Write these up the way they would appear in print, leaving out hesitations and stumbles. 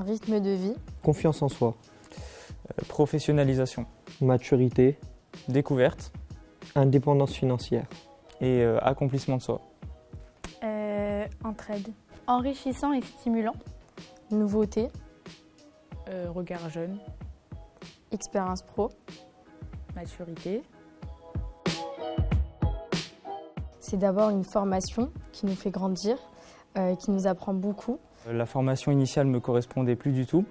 rythme de vie, Confiance en soi, Professionnalisation, maturité, découverte indépendance financière. et accomplissement de soi. entraide, Enrichissant et stimulant. nouveauté, Regard jeune, expérience pro. maturité. C'est d'abord une formation qui nous fait grandir, qui nous apprend beaucoup. La formation initiale ne me correspondait plus du tout.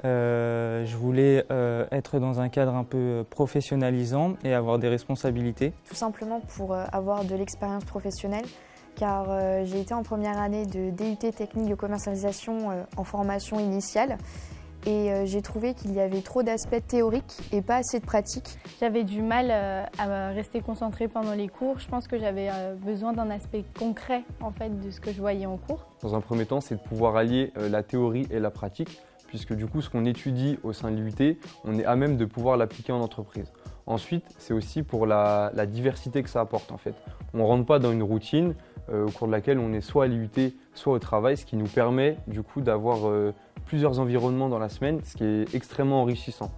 Je voulais être dans un cadre un peu professionnalisant et avoir des responsabilités. Tout simplement pour avoir de l'expérience professionnelle, car j'ai été en première année de DUT technique de commercialisation en formation initiale et j'ai trouvé qu'il y avait trop d'aspects théoriques et pas assez de pratiques. J'avais du mal à rester concentrée pendant les cours. Je pense que j'avais besoin d'un aspect concret en fait, de ce que je voyais en cours. Dans un premier temps, c'est de pouvoir allier la théorie et la pratique, puisque du coup, ce qu'on étudie au sein de l'IUT, on est à même de pouvoir l'appliquer en entreprise. Ensuite, c'est aussi pour la diversité que ça apporte en fait. On ne rentre pas dans une routine au cours de laquelle on est soit à l'IUT, soit au travail, ce qui nous permet du coup d'avoir plusieurs environnements dans la semaine, ce qui est extrêmement enrichissant.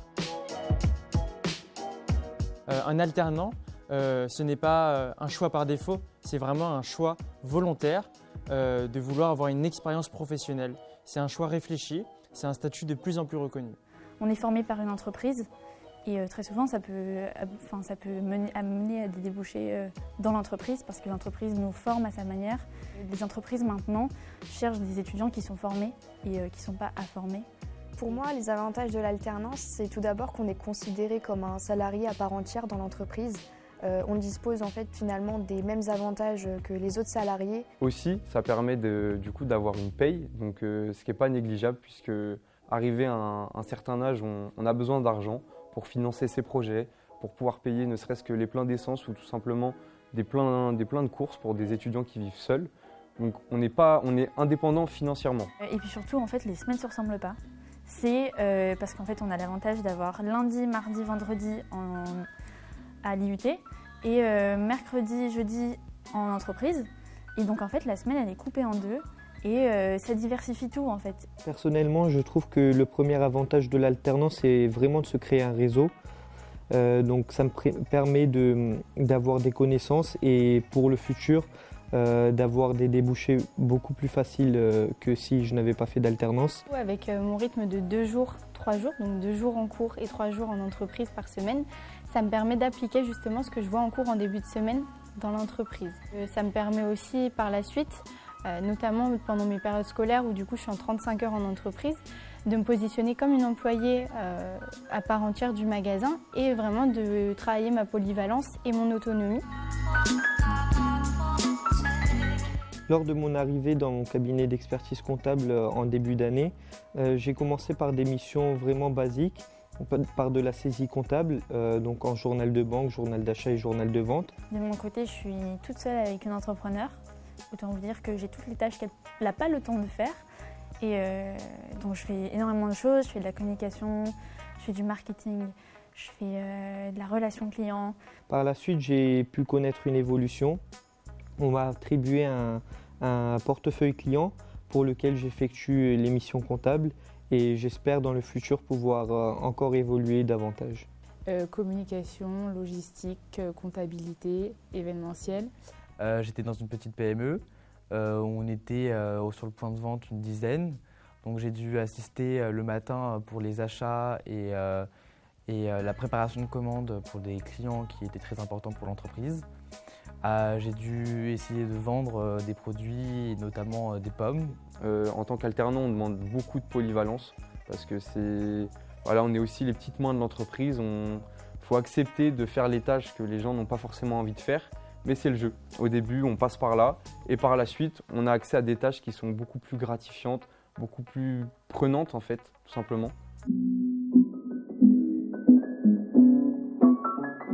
Un alternant, ce n'est pas un choix par défaut, c'est vraiment un choix volontaire de vouloir avoir une expérience professionnelle. C'est un choix réfléchi, c'est un statut de plus en plus reconnu. On est formé par une entreprise et très souvent ça peut amener à des débouchés dans l'entreprise parce que l'entreprise nous forme à sa manière. Les entreprises maintenant cherchent des étudiants qui sont formés et qui ne sont pas à former. Pour moi, les avantages de l'alternance, c'est tout d'abord qu'on est considéré comme un salarié à part entière dans l'entreprise. On dispose en fait finalement des mêmes avantages que les autres salariés. Aussi, ça permet du coup d'avoir une paye, donc ce qui n'est pas négligeable puisque arrivé à un certain âge, on a besoin d'argent pour financer ses projets, pour pouvoir payer ne serait-ce que les pleins d'essence ou tout simplement des pleins de courses pour des étudiants qui vivent seuls. Donc on est indépendant financièrement. Et puis surtout, en fait, les semaines ne se ressemblent pas. C'est parce qu'en fait, on a l'avantage d'avoir lundi, mardi, vendredi à l'IUT et mercredi, jeudi en entreprise. Et donc, en fait, la semaine, elle est coupée en deux et ça diversifie tout, en fait. Personnellement, je trouve que le premier avantage de l'alternance, c'est vraiment de se créer un réseau. Donc ça me permet d'avoir des connaissances et pour le futur, d'avoir des débouchés beaucoup plus faciles que si je n'avais pas fait d'alternance. Avec mon rythme de 2 jours, 3 jours, donc 2 jours en cours et 3 jours en entreprise par semaine, ça me permet d'appliquer justement ce que je vois en cours en début de semaine dans l'entreprise. Ça me permet aussi par la suite, notamment pendant mes périodes scolaires où du coup je suis en 35 heures en entreprise, de me positionner comme une employée à part entière du magasin et vraiment de travailler ma polyvalence et mon autonomie. Lors de mon arrivée dans mon cabinet d'expertise comptable en début d'année, j'ai commencé par des missions vraiment basiques, par de la saisie comptable, donc en journal de banque, journal d'achat et journal de vente. De mon côté, je suis toute seule avec une entrepreneur. Autant vous dire que j'ai toutes les tâches qu'elle n'a pas le temps de faire. Et donc je fais énormément de choses, je fais de la communication, je fais du marketing, je fais de la relation client. Par la suite, j'ai pu connaître une évolution. On m'a attribué un portefeuille client pour lequel j'effectue les missions comptables et j'espère dans le futur pouvoir encore évoluer davantage. Communication, logistique, comptabilité, événementiel. J'étais dans une petite PME où on était sur le point de vente une dizaine. Donc j'ai dû assister le matin pour les achats et la préparation de commandes pour des clients qui étaient très importants pour l'entreprise. J'ai dû essayer de vendre des produits, notamment des pommes. En tant qu'alternant, on demande beaucoup de polyvalence parce que on est aussi les petites mains de l'entreprise. Il faut accepter de faire les tâches que les gens n'ont pas forcément envie de faire. Mais c'est le jeu. Au début, on passe par là et par la suite, on a accès à des tâches qui sont beaucoup plus gratifiantes, beaucoup plus prenantes en fait, tout simplement.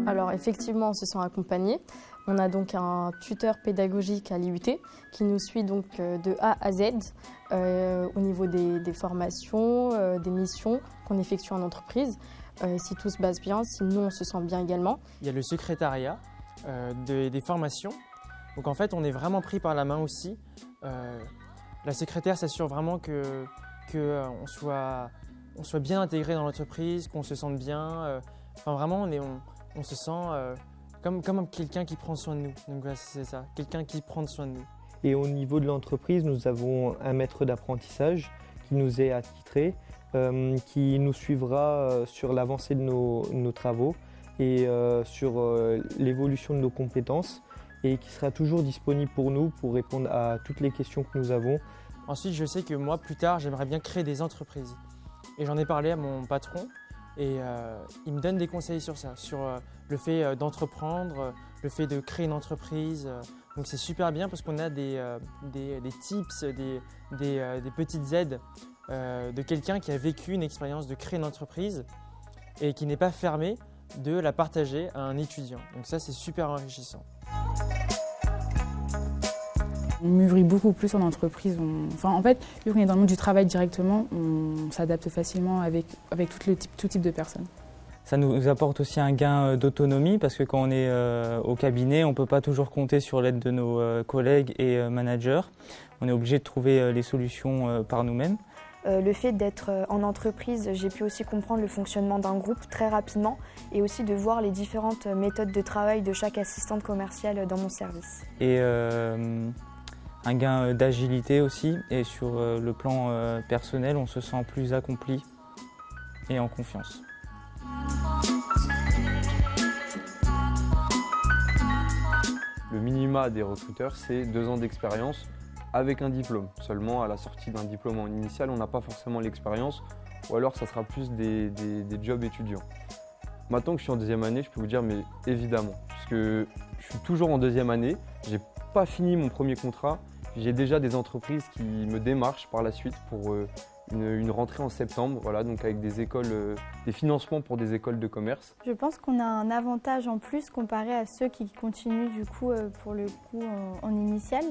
Alors effectivement, on se sent accompagné. On a donc un tuteur pédagogique à l'IUT qui nous suit donc de A à Z au niveau des formations, des missions qu'on effectue en entreprise. Si tout se passe bien, si nous on se sent bien également. Il y a le secrétariat des formations. Donc en fait, on est vraiment pris par la main aussi. La secrétaire s'assure vraiment que qu'on soit bien intégré dans l'entreprise, qu'on se sente bien. Enfin vraiment, on se sent comme quelqu'un qui prend soin de nous. Donc voilà, c'est ça, quelqu'un qui prend soin de nous. Et au niveau de l'entreprise, nous avons un maître d'apprentissage qui nous est attitré, qui nous suivra sur l'avancée de nos travaux et sur l'évolution de nos compétences et qui sera toujours disponible pour nous pour répondre à toutes les questions que nous avons. Ensuite, je sais que moi, plus tard, j'aimerais bien créer des entreprises. Et j'en ai parlé à mon patron et il me donne des conseils sur ça, sur le fait d'entreprendre, le fait de créer une entreprise. Donc c'est super bien parce qu'on a des tips, des petites aides de quelqu'un qui a vécu une expérience de créer une entreprise et qui n'est pas fermé de la partager à un étudiant. Donc ça, c'est super enrichissant. On mûrit beaucoup plus en entreprise. En fait, vu qu'on est dans le monde du travail directement, on s'adapte facilement avec tout type de personnes. Ça nous apporte aussi un gain d'autonomie parce que quand on est au cabinet, on ne peut pas toujours compter sur l'aide de nos collègues et managers. On est obligé de trouver les solutions par nous-mêmes. Le fait d'être en entreprise, j'ai pu aussi comprendre le fonctionnement d'un groupe très rapidement et aussi de voir les différentes méthodes de travail de chaque assistante commerciale dans mon service. Et un gain d'agilité aussi, et sur le plan personnel, on se sent plus accompli et en confiance. Le minima des recruteurs, c'est 2 ans d'expérience avec un diplôme. Seulement, à la sortie d'un diplôme en initial, on n'a pas forcément l'expérience, ou alors ça sera plus des jobs étudiants. Maintenant que je suis en 2e année, je peux vous dire, mais évidemment, puisque je suis toujours en 2e année, j'ai pas fini mon premier contrat, j'ai déjà des entreprises qui me démarchent par la suite pour une rentrée en septembre, voilà, donc avec des écoles, des financements pour des écoles de commerce. Je pense qu'on a un avantage en plus comparé à ceux qui continuent du coup pour le coup en initial,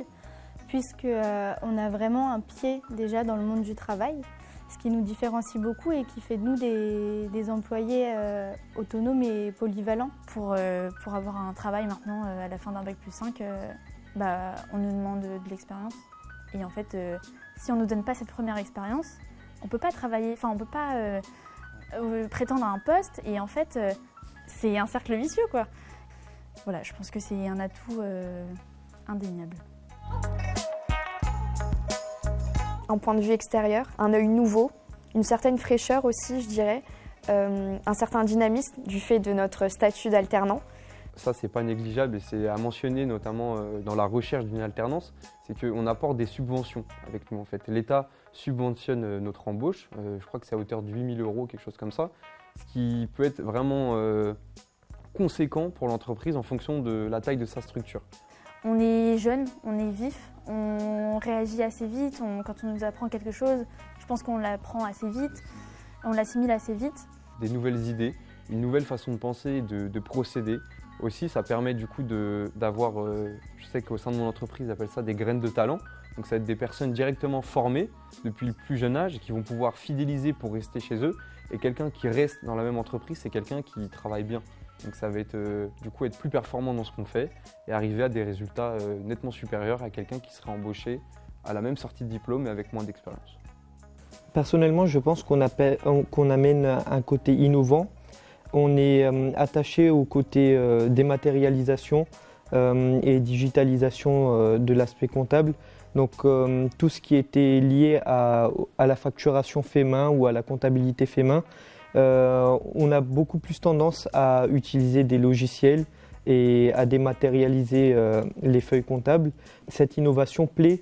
puisque on a vraiment un pied déjà dans le monde du travail, ce qui nous différencie beaucoup et qui fait de nous des employés autonomes et polyvalents. Pour avoir un travail maintenant à la fin d'un bac+5, on nous demande de l'expérience. Et en fait, si on ne nous donne pas cette première expérience, on ne peut pas travailler, on ne peut pas prétendre à un poste. Et en fait, c'est un cercle vicieux, quoi. Voilà, je pense que c'est un atout indéniable. Un point de vue extérieur, un œil nouveau, une certaine fraîcheur aussi, je dirais, un certain dynamisme du fait de notre statut d'alternant. Ça, c'est pas négligeable et c'est à mentionner notamment dans la recherche d'une alternance, c'est qu'on apporte des subventions avec nous en fait. L'État subventionne notre embauche, je crois que c'est à hauteur de 8 000 €, quelque chose comme ça, ce qui peut être vraiment conséquent pour l'entreprise en fonction de la taille de sa structure. On est jeune, on est vif, on réagit assez vite, quand on nous apprend quelque chose, je pense qu'on l'apprend assez vite, on l'assimile assez vite. Des nouvelles idées, une nouvelle façon de penser, de procéder. Aussi, ça permet du coup d'avoir, je sais qu'au sein de mon entreprise, ils appellent ça des graines de talent. Donc ça va être des personnes directement formées depuis le plus jeune âge et qui vont pouvoir fidéliser pour rester chez eux. Et quelqu'un qui reste dans la même entreprise, c'est quelqu'un qui travaille bien. Donc ça va être, du coup être plus performant dans ce qu'on fait et arriver à des résultats nettement supérieurs à quelqu'un qui serait embauché à la même sortie de diplôme mais avec moins d'expérience. Personnellement, je pense qu'on amène un côté innovant. On est attaché au côté dématérialisation et digitalisation de l'aspect comptable. Donc tout ce qui était lié à la facturation fait main ou à la comptabilité fait main, on a beaucoup plus tendance à utiliser des logiciels et à dématérialiser les feuilles comptables. Cette innovation plaît.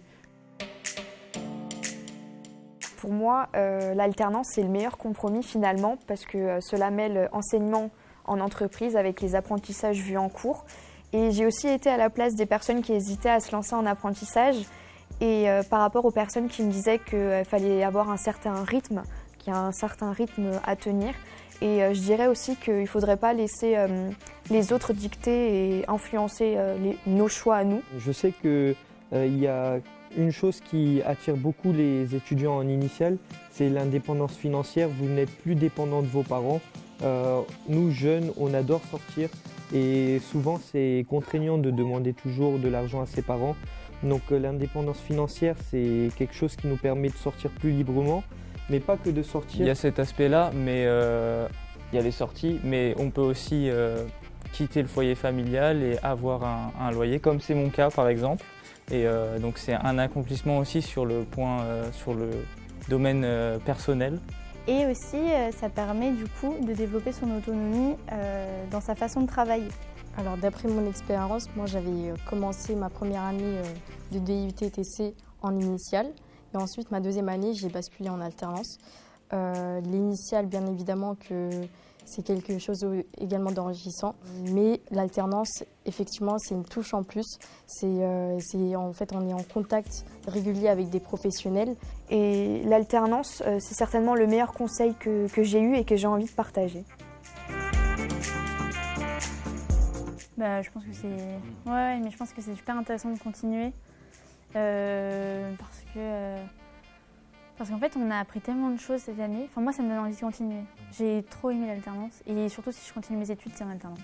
Pour moi, l'alternance, c'est le meilleur compromis finalement parce que cela mêle enseignement en entreprise avec les apprentissages vus en cours. Et j'ai aussi été à la place des personnes qui hésitaient à se lancer en apprentissage et par rapport aux personnes qui me disaient qu'il fallait avoir un certain rythme, qu'il y a un certain rythme à tenir. Et je dirais aussi qu'il ne faudrait pas laisser les autres dicter et influencer nos choix à nous. Je sais qu'il y a une chose qui attire beaucoup les étudiants en initiale, c'est l'indépendance financière. Vous n'êtes plus dépendant de vos parents. Nous, jeunes, on adore sortir, Et souvent, c'est contraignant de demander toujours de l'argent à ses parents. Donc l'indépendance financière, c'est quelque chose qui nous permet de sortir plus librement, mais pas que de sortir. Il y a cet aspect-là, mais il y a les sorties, mais on peut aussi quitter le foyer familial et avoir un loyer, comme c'est mon cas par exemple. Et donc c'est un accomplissement aussi sur le domaine personnel. Et aussi, ça permet du coup de développer son autonomie dans sa façon de travailler. Alors d'après mon expérience, moi j'avais commencé ma première année de DUT-TC en initiale et ensuite ma deuxième année j'ai basculé en alternance. L'initiale bien évidemment que c'est quelque chose également d'enrichissant, mais l'alternance effectivement c'est une touche en plus. En fait on est en contact régulier avec des professionnels. Et l'alternance, c'est certainement le meilleur conseil que j'ai eu et que j'ai envie de partager. Je pense que c'est... Ouais, mais je pense que c'est super intéressant de continuer parce qu'en fait, on a appris tellement de choses cette année. Enfin, moi, ça me donne envie de continuer. J'ai trop aimé l'alternance et surtout, si je continue mes études, c'est en alternance.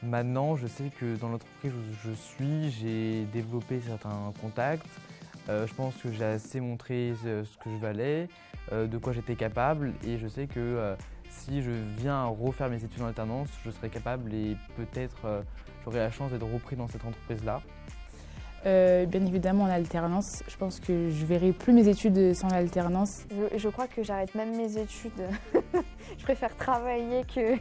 Maintenant, je sais que dans l'entreprise où je suis, j'ai développé certains contacts. Je pense que j'ai assez montré ce que je valais, de quoi j'étais capable et je sais que si je viens refaire mes études en alternance, je serai capable et peut-être j'aurai la chance d'être repris dans cette entreprise-là. Bien évidemment en alternance, je pense que je verrai plus mes études sans l'alternance. Je crois que j'arrête même mes études. Je préfère travailler que